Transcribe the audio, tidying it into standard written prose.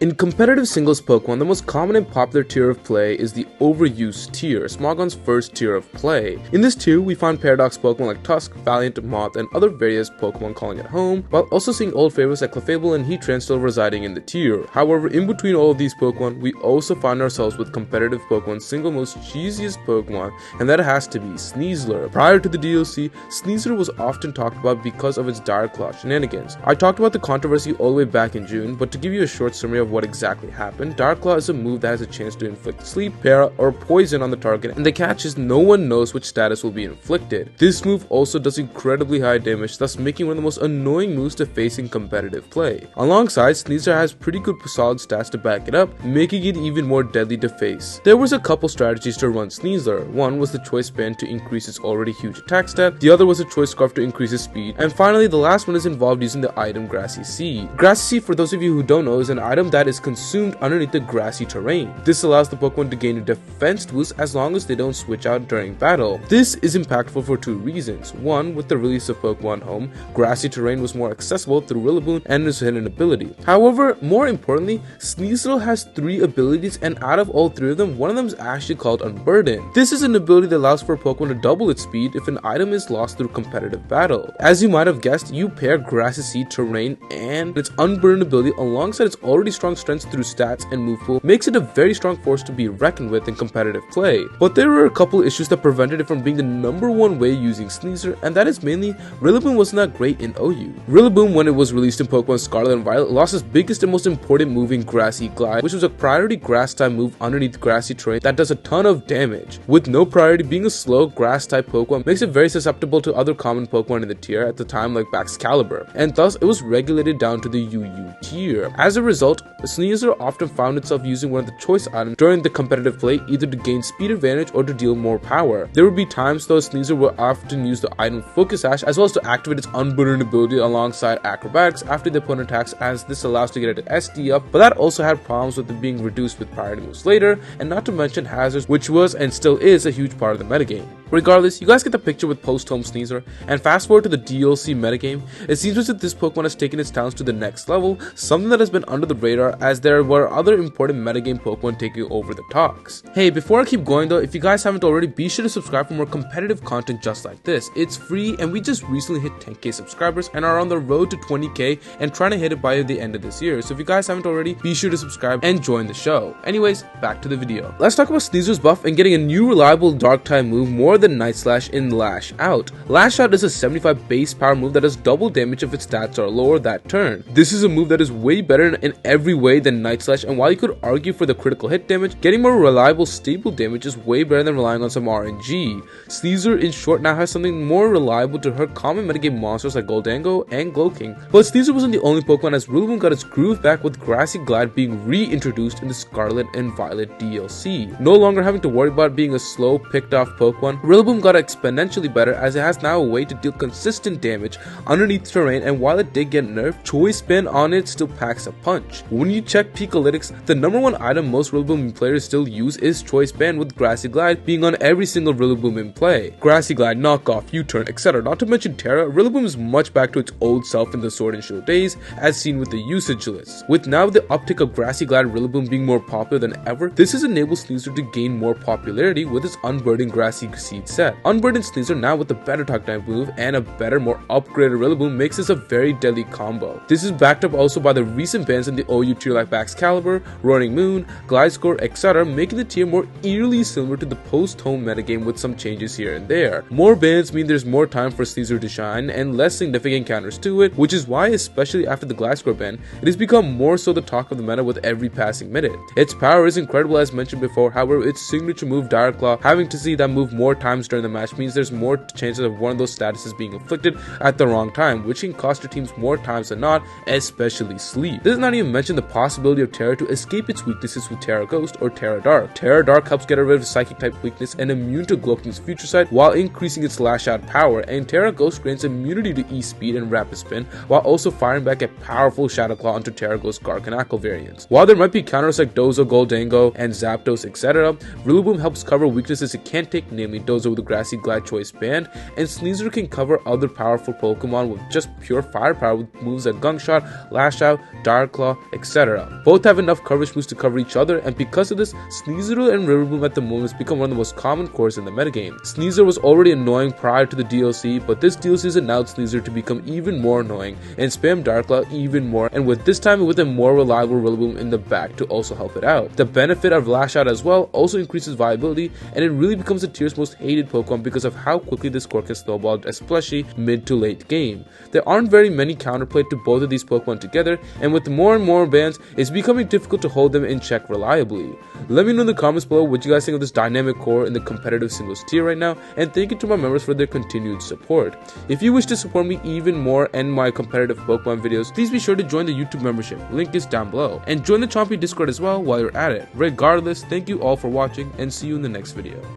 In competitive singles Pokemon, the most common and popular tier of play is the Overuse tier, Smogon's first tier of play. In this tier, we find Paradox Pokemon like Tusk, Valiant, Moth, and other various Pokemon calling it home, while also seeing old favorites like Clefable and Heatran still residing in the tier. However, in between all of these Pokemon, we also find ourselves with competitive Pokemon's single most cheesiest Pokemon, and that has to be Sneasler. Prior to the DLC, Sneasler was often talked about because of its Dire Claw shenanigans. I talked about the controversy all the way back in June, but to give you a short summary of what exactly happened, Dire Claw is a move that has a chance to inflict sleep, para, or poison on the target, and the catch is no one knows which status will be inflicted. This move also does incredibly high damage, thus making one of the most annoying moves to face in competitive play. Alongside, Sneasler has pretty good solid stats to back it up, making it even more deadly to face. There was a couple strategies to run Sneasler. One was the Choice Band to increase its already huge attack stat, the other was a Choice Scarf to increase its speed, and finally the last one is involved using the item Grassy Seed. Grassy Seed, for those of you who don't know, is an item that is consumed underneath the grassy terrain. This allows the Pokemon to gain a defense boost as long as they don't switch out during battle. This is impactful for two reasons. One, with the release of Pokemon Home, grassy terrain was more accessible through Rillaboom and its hidden ability. However, more importantly, Sneasler has 3 abilities, and out of all 3 of them, one of them is actually called Unburden. This is an ability that allows for a Pokemon to double its speed if an item is lost through competitive battle. As you might have guessed, you pair Grassy Seed, Terrain, and its Unburden ability alongside its already strong strength through stats and move pool makes it a very strong force to be reckoned with in competitive play. But there were a couple issues that prevented it from being the #1 way using Sneasler, and that is mainly Rillaboom wasn't that great in OU. Rillaboom, when it was released in Pokemon Scarlet and Violet, lost its biggest and most important move in Grassy Glide, which was a priority grass type move underneath grassy terrain that does a ton of damage. With no priority, being a slow grass type Pokemon makes it very susceptible to other common Pokemon in the tier at the time like Baxcalibur, and thus it was regulated down to the UU tier. As a result, Sneasler often found itself using one of the choice items during the competitive play, either to gain speed advantage or to deal more power. There would be times though Sneasler would often use the item Focus Sash as well as to activate its Unburden ability alongside Acrobatics after the opponent attacks, as this allows to get it SD up, but that also had problems with it being reduced with priority moves later, and not to mention hazards, which was and still is a huge part of the metagame. Regardless, you guys get the picture with post-home Sneasler, and fast forward to the DLC metagame, it seems as if this Pokemon has taken its talents to the next level, something that has been under the radar as there were other important metagame Pokemon taking over the talks. Hey, before I keep going though, if you guys haven't already, be sure to subscribe for more competitive content just like this. It's free, and we just recently hit 10k subscribers and are on the road to 20k and trying to hit it by the end of this year, so if you guys haven't already, be sure to subscribe and join the show. Anyways, back to the video. Let's talk about Sneasler's buff and getting a new reliable dark type move more than Night Slash in Lash Out. Lash Out is a 75 base power move that does double damage if its stats are lower that turn. This is a move that is way better in every way than Night Slash, and while you could argue for the critical hit damage, getting more reliable stable damage is way better than relying on some RNG. Sneasler in short now has something more reliable to her common metagame monsters like Goldango and Glowking. But Sneasler wasn't the only Pokemon, as Rillaboom got its groove back with Grassy Glide being reintroduced in the Scarlet and Violet DLC. No longer having to worry about being a slow picked off Pokemon, Rillaboom got exponentially better as it has now a way to deal consistent damage underneath terrain, and while it did get nerfed, Choice Band on it still packs a punch. When you check Peakalytics, the #1 item most Rillaboom players still use is Choice Band, with Grassy Glide being on every single Rillaboom in play. Grassy Glide, Knockoff, U-Turn, etc. Not to mention Terra, Rillaboom is much back to its old self in the Sword and Shield days, as seen with the usage list. With now the uptick of Grassy Glide Rillaboom being more popular than ever, this has enabled Sneasler to gain more popularity with its Unburdened Grassy Seed set. Unburdened Sneasler now with a better Dark type move and a better, more upgraded Rillaboom makes this a very deadly combo. This is backed up also by the recent bans in the OU tier like Baxcalibur, Roaring Moon, Gliscor, etc., making the tier more eerily similar to the post-home metagame with some changes here and there. More bans mean there's more time for Sneasler to shine and less significant counters to it, which is why, especially after the Gliscor ban, it has become more so the talk of the meta with every passing minute. Its power is incredible as mentioned before, however its signature move Dire Claw, having to see that move more times during the match means there's more chances of one of those statuses being inflicted at the wrong time, which can cost your teams more times than not, especially sleep. This does not even mention the possibility of Terra to escape its weaknesses with Terra Ghost or Terra Dark. Terra Dark helps get rid of Psychic type weakness and immune to Glowking's Future Sight while increasing its Lash Out power, and Terra Ghost grants immunity to E-Speed and Rapid Spin while also firing back a powerful Shadow Claw onto Terra Ghost Garganacl variants. While there might be counters like Dozo, Goldango, and Zapdos, etc., Rillaboom helps cover weaknesses it can't take, namely Dozo with the Grassy Glide Choice Band, and Sneasler can cover other powerful Pokemon with just pure firepower with moves like Gunk Shot, Lash Out, Dark Claw, etc. etc. Both have enough coverage boost to cover each other, and because of this, Sneasler and Riverbloom at the moment has become one of the most common cores in the metagame. Sneasler was already annoying prior to the DLC, but this DLC has allowed Sneasler to become even more annoying and spam Darkcloud even more, and with this time with a more reliable Rillaboom in the back to also help it out. The benefit of Lash Out as well also increases viability, and it really becomes the tier's most hated Pokemon because of how quickly this core can snowball, especially mid to late game. There aren't very many counterplay to both of these Pokemon together, and with more and more bans, it's becoming difficult to hold them in check reliably. Let me know in the comments below what you guys think of this dynamic core in the competitive singles tier right now, and thank you to my members for their continued support. If you wish to support me even more and my competitive Pokemon videos, please be sure to join the YouTube membership, link is down below, and join the Chompy Discord as well while you're at it. Regardless, thank you all for watching, and see you in the next video.